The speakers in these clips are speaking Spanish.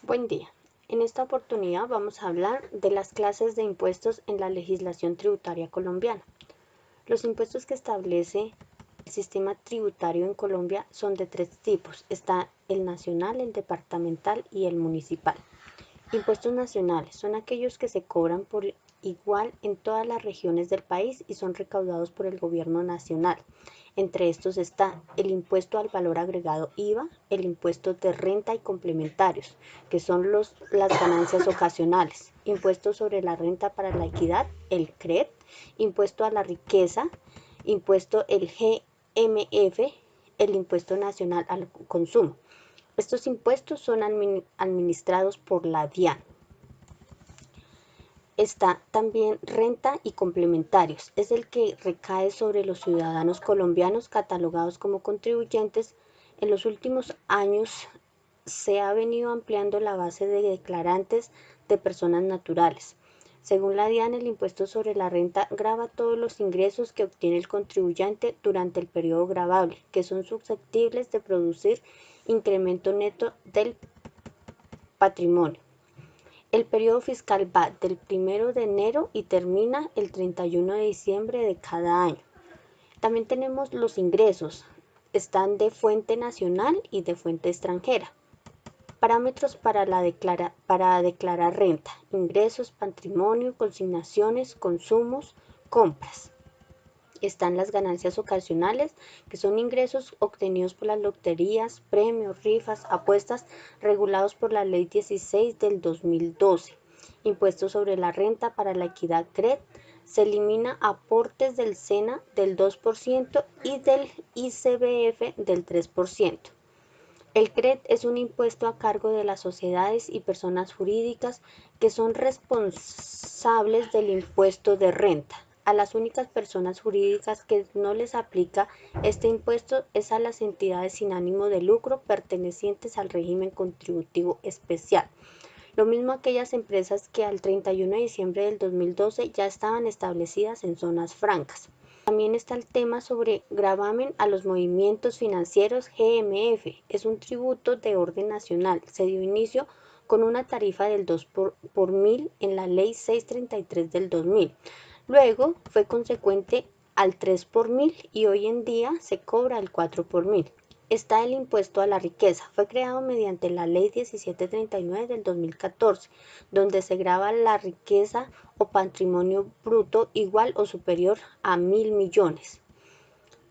Buen día. En esta oportunidad vamos a hablar de las clases de impuestos en la legislación tributaria colombiana. Los impuestos que establece el sistema tributario en Colombia son de tres tipos. Está el nacional, el departamental y el municipal. Impuestos nacionales son aquellos que se cobran por igual en todas las regiones del país y son recaudados por el gobierno nacional. Entre estos está el impuesto al valor agregado IVA, el impuesto de renta y complementarios, que son las ganancias ocasionales, impuesto sobre la renta para la equidad, el CRED, impuesto a la riqueza, impuesto el GMF, el impuesto nacional al consumo. Estos impuestos son administrados por la DIAN. Está también renta y complementarios, es el que recae sobre los ciudadanos colombianos catalogados como contribuyentes. En los últimos años se ha venido ampliando la base de declarantes de personas naturales. Según la DIAN, el impuesto sobre la renta grava todos los ingresos que obtiene el contribuyente durante el periodo gravable, que son susceptibles de producir incremento neto del patrimonio. El periodo fiscal va del 1 de enero y termina el 31 de diciembre de cada año. También tenemos los ingresos, están de fuente nacional y de fuente extranjera. Parámetros para declarar renta, ingresos, patrimonio, consignaciones, consumos, compras. Están las ganancias ocasionales, que son ingresos obtenidos por las loterías, premios, rifas, apuestas, regulados por la Ley 16 del 2012. Impuesto sobre la renta para la equidad CRED. Se elimina aportes del SENA del 2% y del ICBF del 3%. El CRED es un impuesto a cargo de las sociedades y personas jurídicas que son responsables del impuesto de renta. A las únicas personas jurídicas que no les aplica este impuesto es a las entidades sin ánimo de lucro pertenecientes al régimen contributivo especial. Lo mismo aquellas empresas que al 31 de diciembre del 2012 ya estaban establecidas en zonas francas. También está el tema sobre gravamen a los movimientos financieros GMF. Es un tributo de orden nacional. Se dio inicio con una tarifa del 2 por mil en la Ley 633 del 2000. Luego fue consecuente al 3 por mil y hoy en día se cobra el 4 por mil. Está el impuesto a la riqueza. Fue creado mediante la Ley 1739 del 2014, donde se grava la riqueza o patrimonio bruto igual o superior a 1.000 millones.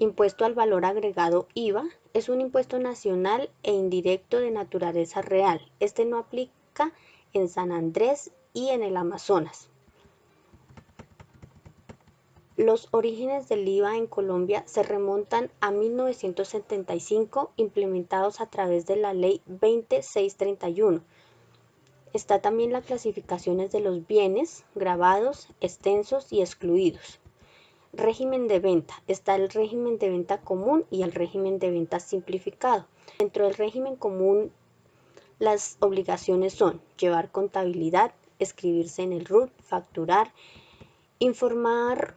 Impuesto al valor agregado IVA es un impuesto nacional e indirecto de naturaleza real. Este no aplica en San Andrés y en el Amazonas. Los orígenes del IVA en Colombia se remontan a 1975, implementados a través de la Ley 20631. Está también las clasificaciones de los bienes, gravados, exentos y excluidos. Régimen de venta. Está el régimen de venta común y el régimen de venta simplificado. Dentro del régimen común, las obligaciones son llevar contabilidad, escribirse en el RUT, facturar, informar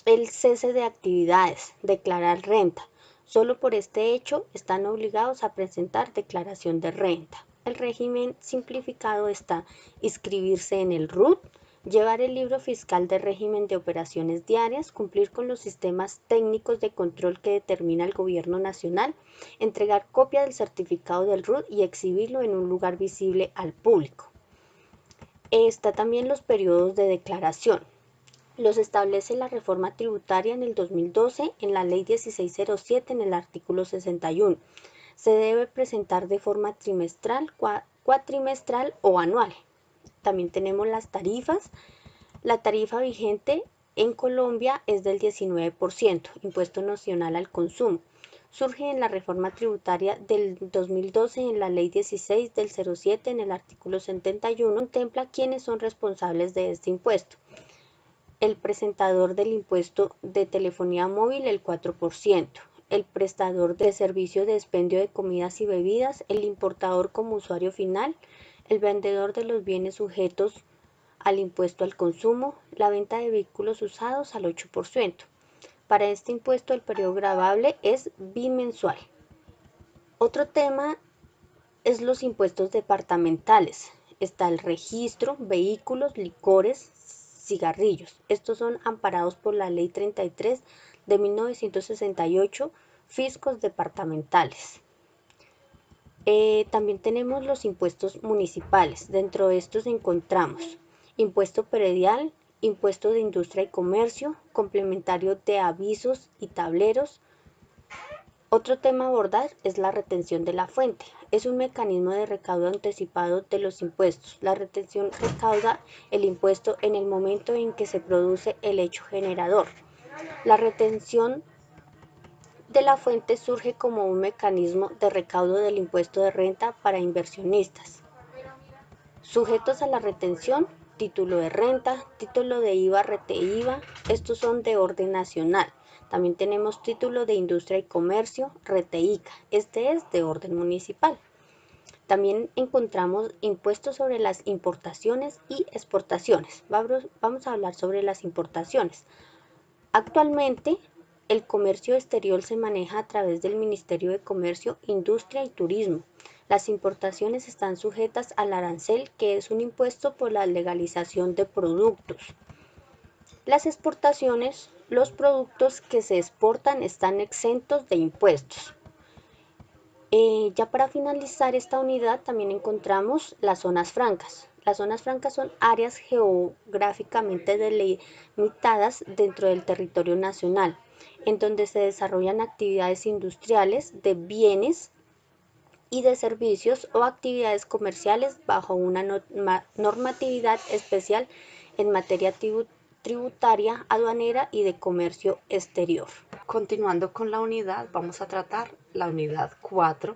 el cese de actividades, declarar renta. Solo por este hecho están obligados a presentar declaración de renta. El régimen simplificado está inscribirse en el RUT, llevar el libro fiscal de régimen de operaciones diarias, cumplir con los sistemas técnicos de control que determina el gobierno nacional, entregar copia del certificado del RUT y exhibirlo en un lugar visible al público. Está también los periodos de declaración. Los establece la reforma tributaria en el 2012 en la Ley 1607 en el artículo 61. Se debe presentar de forma trimestral, cuatrimestral o anual. También tenemos las tarifas. La tarifa vigente en Colombia es del 19%, impuesto nacional al consumo. Surge en la reforma tributaria del 2012 en la Ley 16 del 07 en el artículo 71. Contempla quiénes son responsables de este impuesto. El presentador del impuesto de telefonía móvil el 4%, el prestador de servicio de expendio de comidas y bebidas, el importador como usuario final, el vendedor de los bienes sujetos al impuesto al consumo, la venta de vehículos usados al 8%. Para este impuesto el periodo gravable es bimensual. Otro tema es los impuestos departamentales. Está el registro, vehículos, licores, cigarrillos. Estos son amparados por la Ley 33 de 1968, fiscos departamentales. También tenemos los impuestos municipales. Dentro de estos encontramos impuesto predial, impuesto de industria y comercio, complementario de avisos y tableros. Otro tema a abordar es la retención de la fuente. Es un mecanismo de recaudo anticipado de los impuestos. La retención recauda el impuesto en el momento en que se produce el hecho generador. La retención de la fuente surge como un mecanismo de recaudo del impuesto de renta para inversionistas. Sujetos a la retención, título de renta, título de IVA, RETEIVA, estos son de orden nacional. También tenemos título de industria y comercio, RETEICA, este es de orden municipal. También encontramos impuestos sobre las importaciones y exportaciones. Vamos a hablar sobre las importaciones. Actualmente, el comercio exterior se maneja a través del Ministerio de Comercio, Industria y Turismo. Las importaciones están sujetas al arancel, que es un impuesto por la legalización de productos. Las exportaciones, los productos que se exportan están exentos de impuestos. Ya para finalizar esta unidad también encontramos las zonas francas. Las zonas francas son áreas geográficamente delimitadas dentro del territorio nacional, en donde se desarrollan actividades industriales de bienes y de servicios o actividades comerciales bajo una normatividad especial en materia tributaria, aduanera y de comercio exterior. Continuando con la unidad, vamos a tratar la unidad 4,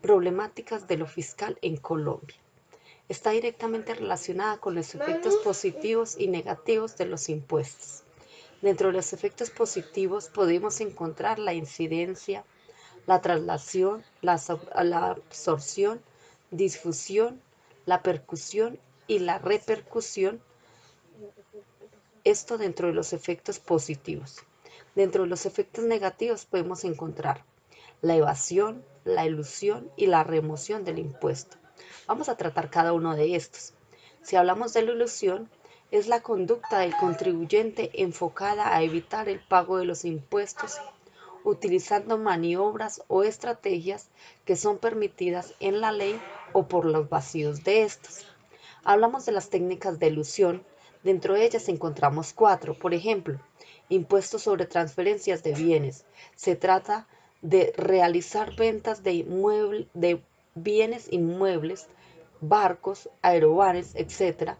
problemáticas de lo fiscal en Colombia. Está directamente relacionada con los efectos positivos y negativos de los impuestos. Dentro de los efectos positivos podemos encontrar la incidencia, la traslación, la absorción, difusión, la percusión y la repercusión. Esto dentro de los efectos positivos. Dentro de los efectos negativos podemos encontrar la evasión, la elusión y la remoción del impuesto. Vamos a tratar cada uno de estos. Si hablamos de la elusión, es la conducta del contribuyente enfocada a evitar el pago de los impuestos utilizando maniobras o estrategias que son permitidas en la ley o por los vacíos de estos. Hablamos de las técnicas de elusión. Dentro de ellas encontramos 4. Por ejemplo, impuestos sobre transferencias de bienes. Se trata de realizar ventas de bienes inmuebles, barcos, aerobanes, etc.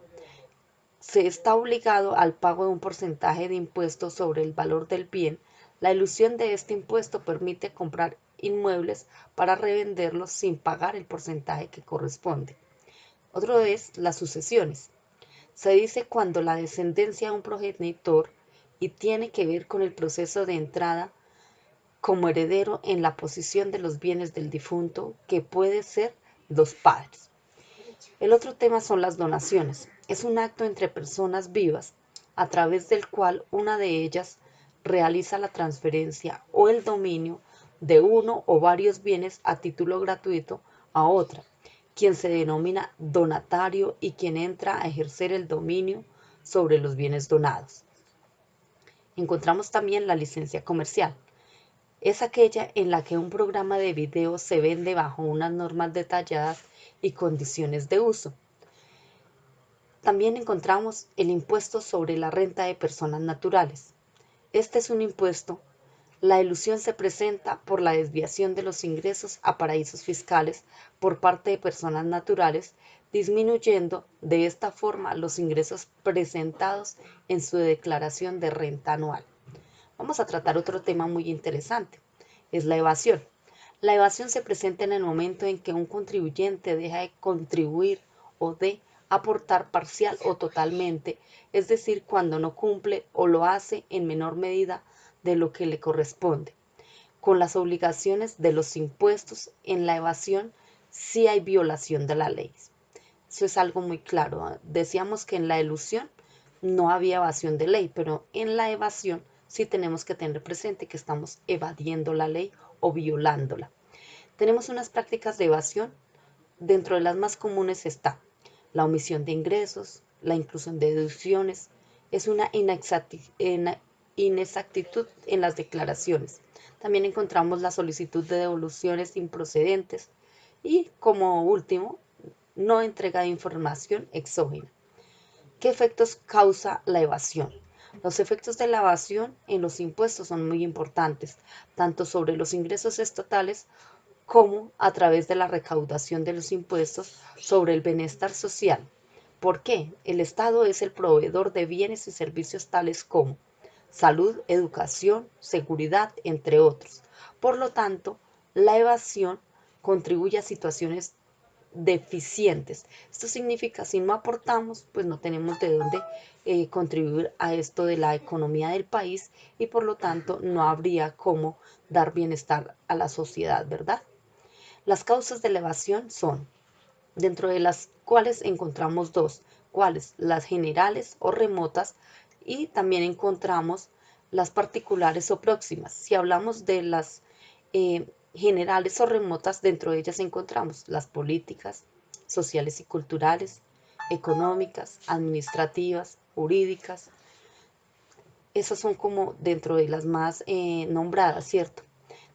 Se está obligado al pago de un porcentaje de impuestos sobre el valor del bien. La elusión de este impuesto permite comprar inmuebles para revenderlos sin pagar el porcentaje que corresponde. Otro es las sucesiones. Se dice cuando la descendencia de un progenitor y tiene que ver con el proceso de entrada como heredero en la posesión de los bienes del difunto, que puede ser los padres. El otro tema son las donaciones. Es un acto entre personas vivas a través del cual una de ellas realiza la transferencia o el dominio de uno o varios bienes a título gratuito a otra, quien se denomina donatario y quien entra a ejercer el dominio sobre los bienes donados. Encontramos también la licencia comercial. Es aquella en la que un programa de video se vende bajo unas normas detalladas y condiciones de uso. También encontramos el impuesto sobre la renta de personas naturales. Este es un impuesto. La elusión se presenta por la desviación de los ingresos a paraísos fiscales por parte de personas naturales, disminuyendo de esta forma los ingresos presentados en su declaración de renta anual. Vamos a tratar otro tema muy interesante, es la evasión. La evasión se presenta en el momento en que un contribuyente deja de contribuir o de aportar parcial o totalmente, es decir, cuando no cumple o lo hace en menor medida de lo que le corresponde. Con las obligaciones de los impuestos, en la evasión sí hay violación de la ley. Eso es algo muy claro. Decíamos que en la elusión no había evasión de ley, pero en la evasión sí tenemos que tener presente que estamos evadiendo la ley o violándola. Tenemos unas prácticas de evasión dentro de las más comunes está la omisión de ingresos, la inclusión de deducciones, es una inexactitud en las declaraciones. También encontramos la solicitud de devoluciones improcedentes y, como último, no entrega de información exógena. ¿Qué efectos causa la evasión? Los efectos de la evasión en los impuestos son muy importantes, tanto sobre los ingresos estatales como a través de la recaudación de los impuestos sobre el bienestar social. ¿Por qué? El Estado es el proveedor de bienes y servicios tales como salud, educación, seguridad, entre otros. Por lo tanto, la evasión contribuye a situaciones deficientes. Esto significa, si no aportamos, pues no tenemos de dónde contribuir a esto de la economía del país y por lo tanto no habría cómo dar bienestar a la sociedad, ¿verdad? Las causas de la evasión son, dentro de las cuales encontramos dos, ¿cuáles? Las generales o remotas y también encontramos las particulares o próximas. Si hablamos de las generales o remotas, dentro de ellas encontramos las políticas, sociales y culturales, económicas, administrativas, jurídicas. Esas son como dentro de las más nombradas, ¿cierto?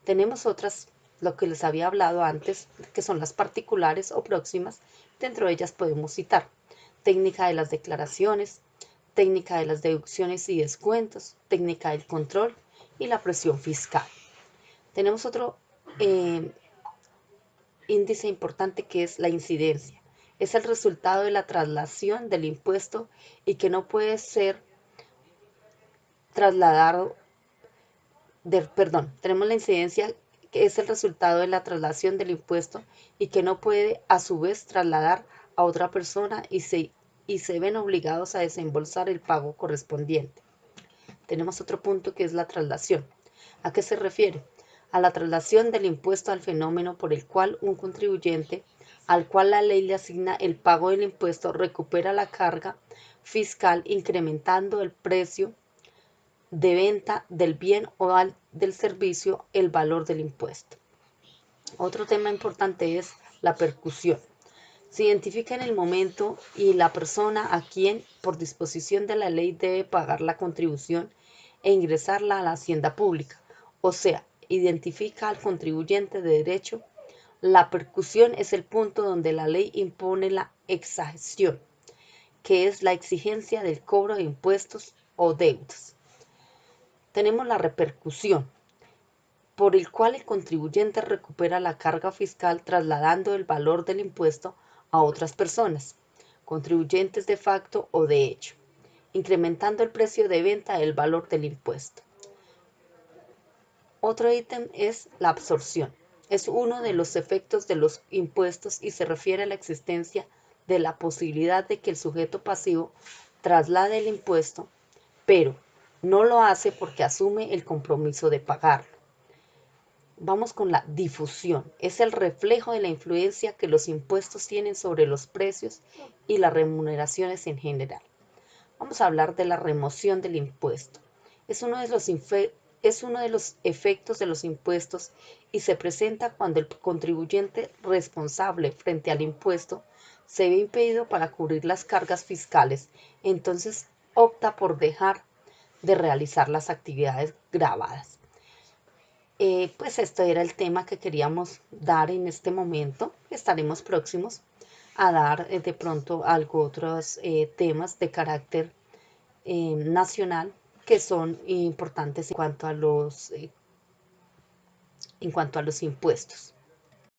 Tenemos otras, lo que les había hablado antes, que son las particulares o próximas. Dentro de ellas podemos citar técnica de las declaraciones, técnica de las deducciones y descuentos, técnica del control y la presión fiscal. Tenemos otro índice importante que es la incidencia. Es el resultado de la traslación del impuesto y que no puede ser trasladado, tenemos la incidencia que es el resultado de la traslación del impuesto y que no puede a su vez trasladar a otra persona y se ven obligados a desembolsar el pago correspondiente. Tenemos otro punto que es la traslación. ¿A qué se refiere? A la traslación del impuesto al fenómeno por el cual un contribuyente al cual la ley le asigna el pago del impuesto recupera la carga fiscal incrementando el precio de venta del bien o del servicio, el valor del impuesto. Otro tema importante es la percusión. Se identifica en el momento y la persona a quien, por disposición de la ley, debe pagar la contribución e ingresarla a la hacienda pública. O sea, identifica al contribuyente de derecho. La percusión es el punto donde la ley impone la exacción, que es la exigencia del cobro de impuestos o deudas. Tenemos la repercusión, por el cual el contribuyente recupera la carga fiscal trasladando el valor del impuesto a otras personas, contribuyentes de facto o de hecho, incrementando el precio de venta del valor del impuesto. Otro ítem es la absorción. Es uno de los efectos de los impuestos y se refiere a la existencia de la posibilidad de que el sujeto pasivo traslade el impuesto, pero no lo hace porque asume el compromiso de pagarlo. Vamos con la difusión. Es el reflejo de la influencia que los impuestos tienen sobre los precios y las remuneraciones en general. Vamos a hablar de la remoción del impuesto. Es uno de los efectos de los impuestos y se presenta cuando el contribuyente responsable frente al impuesto se ve impedido para cubrir las cargas fiscales, entonces opta por dejar de realizar las actividades gravadas. Pues esto era el tema que queríamos dar en este momento. Estaremos próximos a dar de pronto otros temas de carácter nacional que son importantes en cuanto a los impuestos.